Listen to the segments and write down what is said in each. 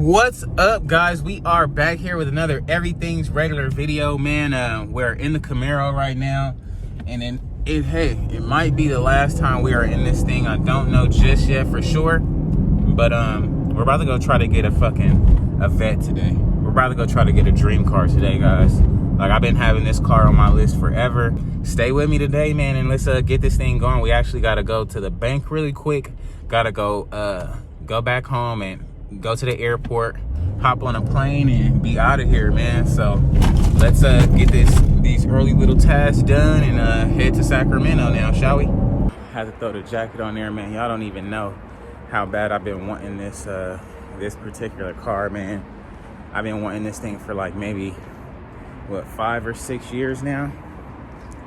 What's up, guys? We are back here with another Everything's Regular video, man. We're in the Camaro right now, and then it might be the last time we are in this thing. I don't know just yet for sure, but we're about to go try to get a vet today. We're about to go try to get a dream car today, guys. Like, I've been having this car on my list forever. Stay with me today, man, and let's get this thing going. We actually got to go to the bank really quick. Gotta go back home and go to the airport, hop on a plane, and be out of here, man. So let's get these early little tasks done and head to Sacramento now, shall we? Had to throw the jacket on there, man. Y'all don't even know how bad I've been wanting this particular car, man. I've been wanting this thing for like maybe what, 5 or 6 years now.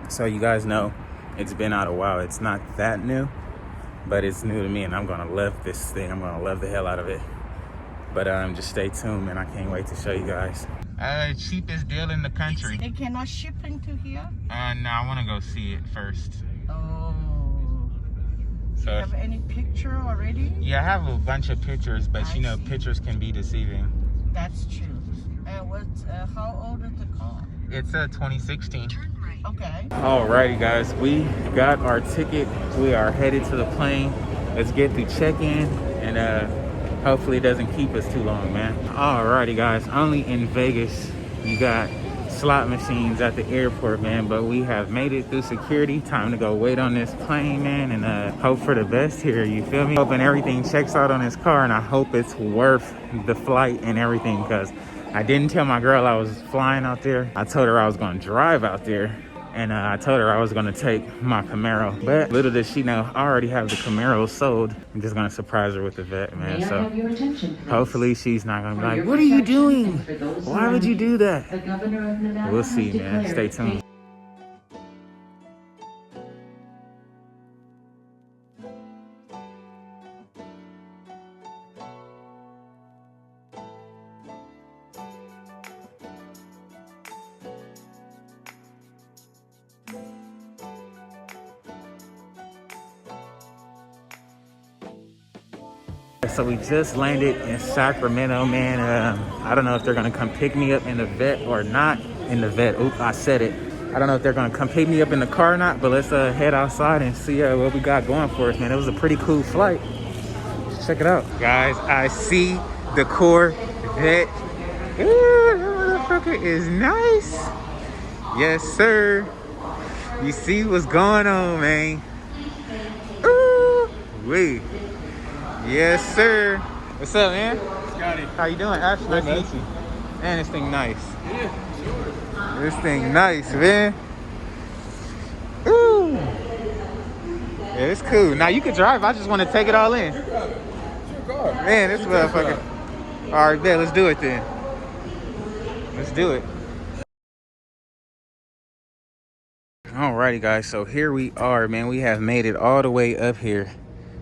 So you guys know it's been out a while. It's not that new, but it's new to me, and I'm gonna love this thing. I'm gonna love the hell out of it. But just stay tuned, man. I can't wait to show you guys. Cheapest deal in the country. They cannot ship into here? No, I want to go see it first. Oh. So, do you have any picture already? Yeah, I have a bunch of pictures, but you know, pictures can be deceiving. That's true. How old is the car? It's 2016. Okay. Alrighty, guys. We got our ticket. We are headed to the plane. Let's get through check-in and hopefully it doesn't keep us too long, man. Alrighty, guys. Only in Vegas you got slot machines at the airport, man, but we have made it through security. Time to go wait on this plane, man, and hope for the best here, you feel me? Hoping everything checks out on this car, and I hope it's worth the flight and everything, because I didn't tell my girl I was flying out there. I told her I was going to drive out there, and I told her I was going to take my Camaro. But little did she know, I already have the Camaro sold. I'm just going to surprise her with the vet, man. So hopefully she's not going to be like, what are you doing? Why would you do that? We'll see, man. Stay tuned. So we just landed in Sacramento, man. I don't know if they're gonna come pick me up in the vet or not. In the vet, oops, I said it. I don't know if they're gonna come pick me up in the car or not, but let's head outside and see what we got going for us, man. It was a pretty cool flight. Check it out. Guys, I see the Corvette. Ooh, that motherfucker is nice. Yes, sir. You see what's going on, man. Ooh, wait. Yes, sir. What's up, man? Scotty. How you doing, Ashley? Nice to meet you. Man, this thing nice. Yeah, sure. This thing nice, man. Ooh. Yeah, it's cool. Now you can drive. I just want to take it all in. It's your car. Man, this motherfucker. All right, bet. Let's do it then. Let's do it. Alrighty, guys. So here we are, man. We have made it all the way up here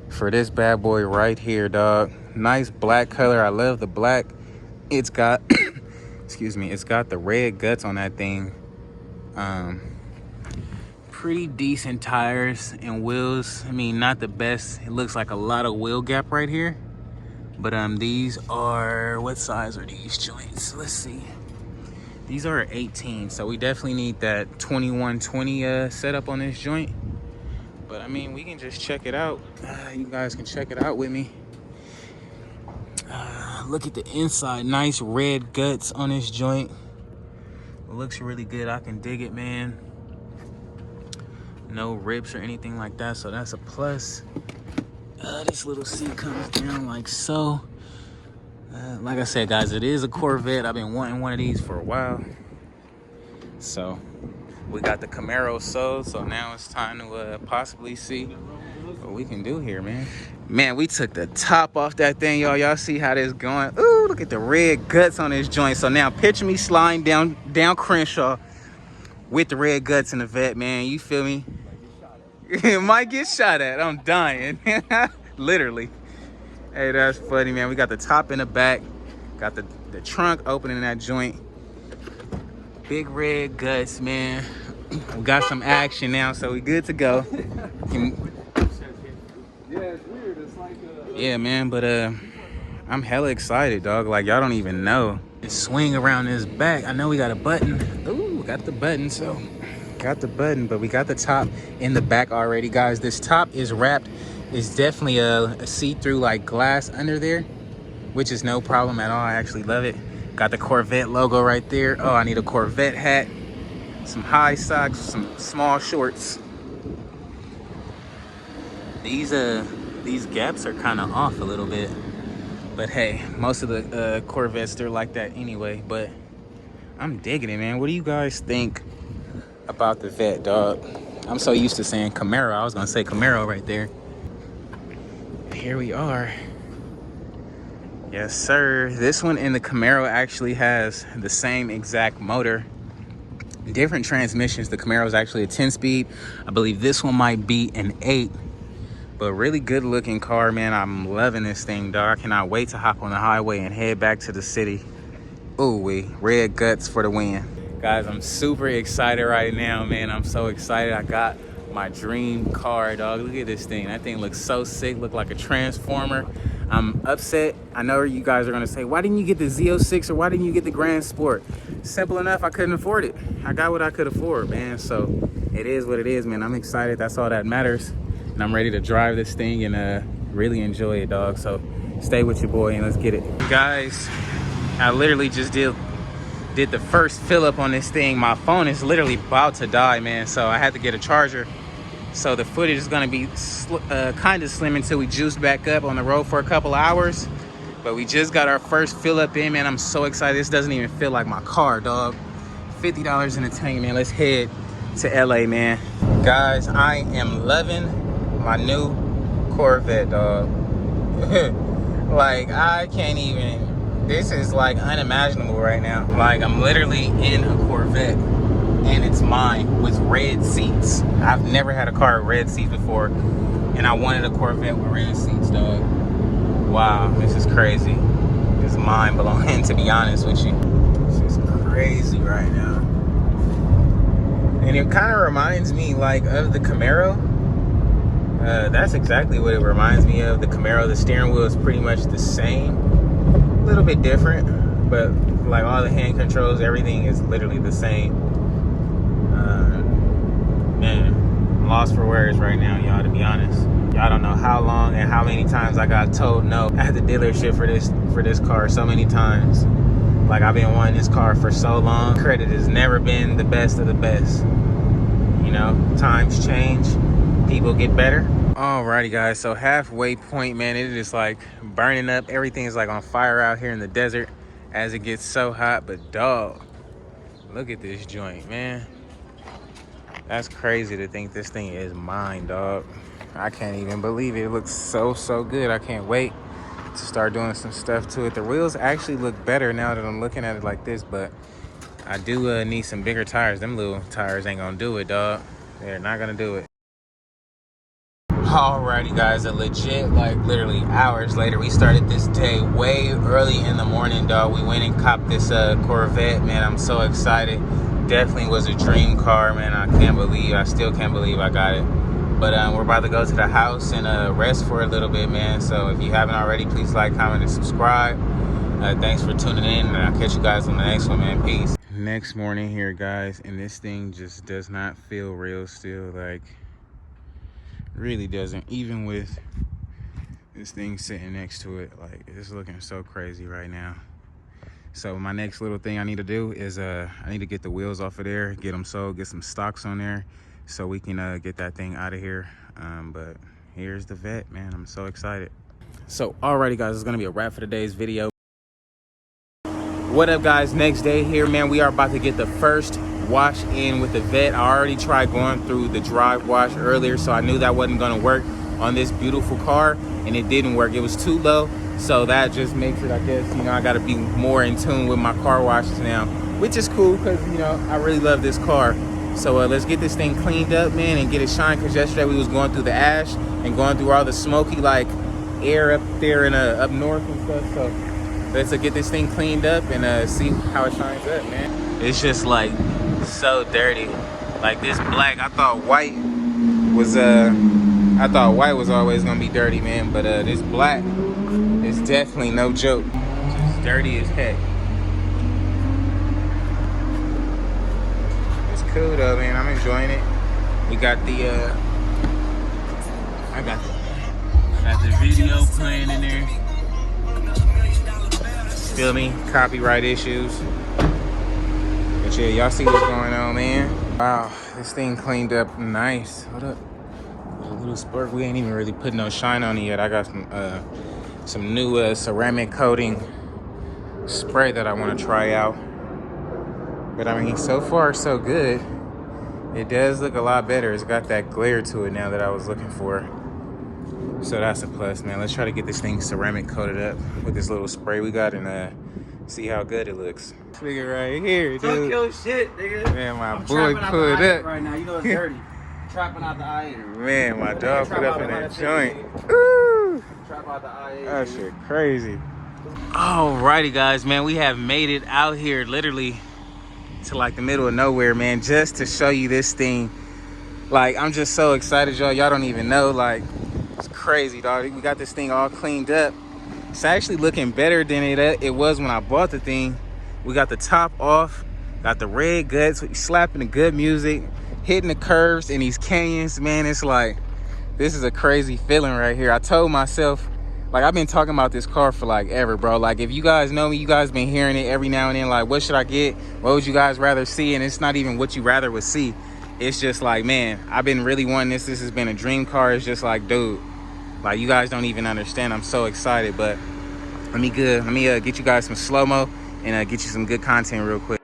for this bad boy right here, dog. Nice black color. I love the black. It's got excuse me, it's got the red guts on that thing. Pretty decent tires and wheels. I mean, not the best. It looks like a lot of wheel gap right here, but these are, what size are these joints? Let's see. These are 18, so we definitely need that 2120 setup on this joint. But I mean, we can just check it out. You guys can check it out with me. Look at the inside. Nice red guts on this joint. It looks really good. I can dig it, man. No rips or anything like that, so that's a plus. This little seat comes down like so. Like I said, guys, it is a Corvette. I've been wanting one of these for a while. So we got the Camaro sold, so now it's time to possibly see what we can do here, man. Man, we took the top off that thing, y'all. Y'all see how this going? Ooh, look at the red guts on this joint. So now picture me sliding down Crenshaw with the red guts in the vet, man. You feel me? It might get shot at. I'm dying. Literally. Hey, that's funny, man. We got the top in the back. Got the trunk opening that joint. Big red guts, man. We got some action now, so we good to go. Yeah, it's weird. It's like yeah, man, but I'm hella excited, dog. Like, y'all don't even know. Swing around this back. I know we got a button. Ooh, got the button, so got the button, but we got the top in the back already, guys. This top is wrapped. It's definitely a see-through like glass under there, which is no problem at all. I actually love it. Got the Corvette logo right there. Oh, I need a Corvette hat, some high socks, some small shorts. These gaps are kind of off a little bit, but hey, most of the Corvettes, they're like that anyway. But I'm digging it, man. What do you guys think about the Vette, dog? I'm so used to saying Camaro. I was gonna say Camaro right there. Here we are. Yes, sir. This one in the Camaro actually has the same exact motor. Different transmissions. The Camaro is actually a 10-speed. I believe this one might be an 8. But really good looking car, man. I'm loving this thing, dog. I cannot wait to hop on the highway and head back to the city. Ooh wee, red guts for the win. Guys, I'm super excited right now, man. I'm so excited. I got my dream car, dog. Look at this thing. That thing looks so sick. Look like a transformer. I'm upset. I know you guys are gonna say, why didn't you get the Z06 or why didn't you get the Grand Sport? Simple enough, I couldn't afford it. I got what I could afford, man. So it is what it is, man. I'm excited. That's all that matters. And I'm ready to drive this thing and really enjoy it, dog. So stay with your boy and let's get it. Guys, I literally just did the first fill up on this thing. My phone is literally about to die, man. So I had to get a charger. So the footage is gonna be kind of slim until we juice back up on the road for a couple hours. But we just got our first fill up in, man. I'm so excited. This doesn't even feel like my car, dog. $50 in the tank, man. Let's head to LA, man. Guys, I am loving my new Corvette, dog. Like, I can't even, this is like unimaginable right now. Like, I'm literally in a Corvette and it's mine with red seats. I've never had a car with red seats before, and I wanted a Corvette with red seats, dog. Wow, this is crazy. It's mind blowing, to be honest with you. This is crazy right now. And it kind of reminds me like of the Camaro. That's exactly what it reminds me of. The Camaro, the steering wheel is pretty much the same. A little bit different, but like all the hand controls, everything is literally the same. Man, I'm lost for words right now, y'all, to be honest. Y'all don't know how long and how many times I got told no at the dealership for this car, so many times. Like, I've been wanting this car for so long. Credit has never been the best of the best. You know, times change, people get better. Alrighty, guys, so halfway point, man. It is like burning up. Everything is like on fire out here in the desert as it gets so hot. But dog, look at this joint, man. That's crazy to think this thing is mine, dog. I can't even believe it. It looks so good. I can't wait to start doing some stuff to it. The wheels actually look better now that I'm looking at it like this, but I do need some bigger tires. Them little tires ain't gonna do it, dog. They're not gonna do it. Alrighty, guys, a legit, like, literally hours later, we started this day way early in the morning, dog. We went and copped this Corvette, man. I'm so excited. Definitely was a dream car, man. I still can't believe I got it. But we're about to go to the house and rest for a little bit, man. So if you haven't already, please like, comment, and subscribe. Thanks for tuning in, and I'll catch you guys on the next one, man. Peace. Next morning here, guys, and this thing just does not feel real still. Like, really doesn't, even with this thing sitting next to it. Like, it's looking so crazy right now. So my next little thing I need to do is I need to get the wheels off of there, get them sold, get some stocks on there so we can get that thing out of here. But here's the Vette, man. I'm so excited. So alrighty, guys, it's gonna be a wrap for today's video. What up, guys? Next day here, man. We are about to get the first wash in with the Vette. I already tried going through the drive wash earlier, so I knew that wasn't gonna work on this beautiful car, and it didn't work. It was too low, so that just makes it, I guess, you know, I gotta be more in tune with my car washes now, which is cool because, you know, I really love this car. So let's get this thing cleaned up, man, and get it shined, because yesterday we was going through the ash and going through all the smoky, like, air up there in up north and stuff. So let's get this thing cleaned up and see how it shines up, man. It's just like so dirty. Like, this black, I thought white was always gonna be dirty, man, but this black is definitely no joke. Just dirty as heck. It's cool though, man. I'm enjoying it. We got the I got the video playing in there. Feel me? Copyright issues. But yeah, y'all see what's going on, man. Wow, this thing cleaned up nice. Hold up. A little spark. We ain't even really put no shine on it yet. I got some new ceramic coating spray that I want to try out. But I mean, so far so good. It does look a lot better. It's got that glare to it now that I was looking for. So that's a plus, man. Let's try to get this thing ceramic coated up with this little spray we got and see how good it looks. This nigga right here, dude. Talk your shit, nigga. Man, my boy pulled up. Right now, you know it's dirty. Trapping out the IA. Man, my dog put up in that joint. Ooh. Trap out the IA. That shit crazy. Alrighty, guys, man. We have made it out here literally to like the middle of nowhere, man, just to show you this thing. Like, I'm just so excited, y'all. Y'all don't even know. Like, it's crazy, dog. We got this thing all cleaned up. It's actually looking better than it was when I bought the thing. We got the top off, got the red guts, slapping the good music, hitting the curves in these canyons, man. It's like, this is a crazy feeling right here. I told myself, like, I've been talking about this car for like ever, bro. Like, if you guys know me, you guys been hearing it every now and then. Like, what should I get? What would you guys rather see? And it's not even what you rather would see. It's just like, man, I've been really wanting this. This has been a dream car. It's just like, dude, like, you guys don't even understand. I'm so excited. But let me get you guys some slow-mo and get you some good content real quick.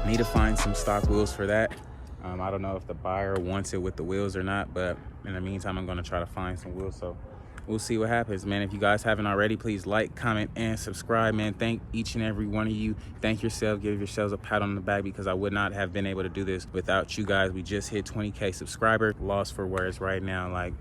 Need to find some stock wheels for that. I don't know if the buyer wants it with the wheels or not, but in the meantime, I'm gonna try to find some wheels. So we'll see what happens, man. If you guys haven't already, please like, comment, and subscribe, man. Thank each and every one of you. Thank yourself. Give yourselves a pat on the back because I would not have been able to do this without you guys. We just hit 20K subscribers. Lost for words right now. Like,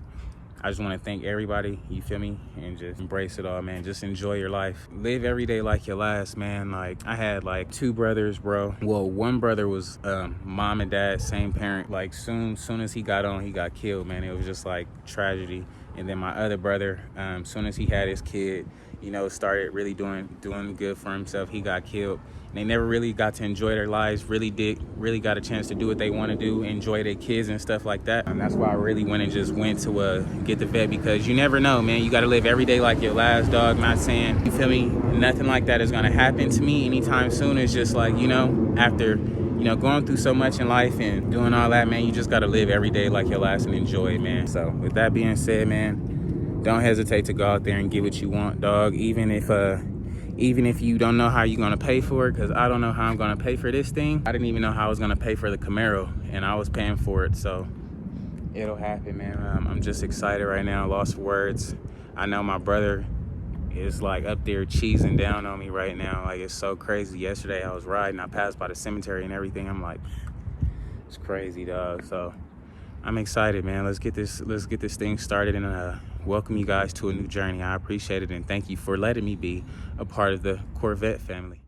I just want to thank everybody, you feel me, and just embrace it all, man. Just enjoy your life. Live every day like your last, man. Like, I had like 2 brothers, bro. Well, one brother was mom and dad, same parent. Like, soon as he got on, he got killed, man. It was just like tragedy. And then my other brother, soon as he had his kid, you know, started really doing good for himself, he got killed. And they never really got to enjoy their lives, really got a chance to do what they want to do, enjoy their kids and stuff like that. And that's why I really went to get the vet, because you never know, man. You got to live every day like your last, dog. Not saying, you feel me, nothing like that is going to happen to me anytime soon. It's just like, you know, after, you know, going through so much in life and doing all that, man, you just got to live every day like your last and enjoy it, man. So with that being said, man, don't hesitate to go out there and get what you want, dog. Even if you don't know how you're gonna pay for it, because I don't know how I'm gonna pay for this thing. I didn't even know how I was gonna pay for the Camaro, and I was paying for it, so it'll happen, man. I'm just excited right now, lost for words. I know my brother is like up there cheesing down on me right now. Like, it's so crazy. Yesterday I was riding, I passed by the cemetery and everything. I'm like, it's crazy, dog. So I'm excited, man. Let's get this thing started and welcome you guys to a new journey. I appreciate it, and thank you for letting me be a part of the Corvette family.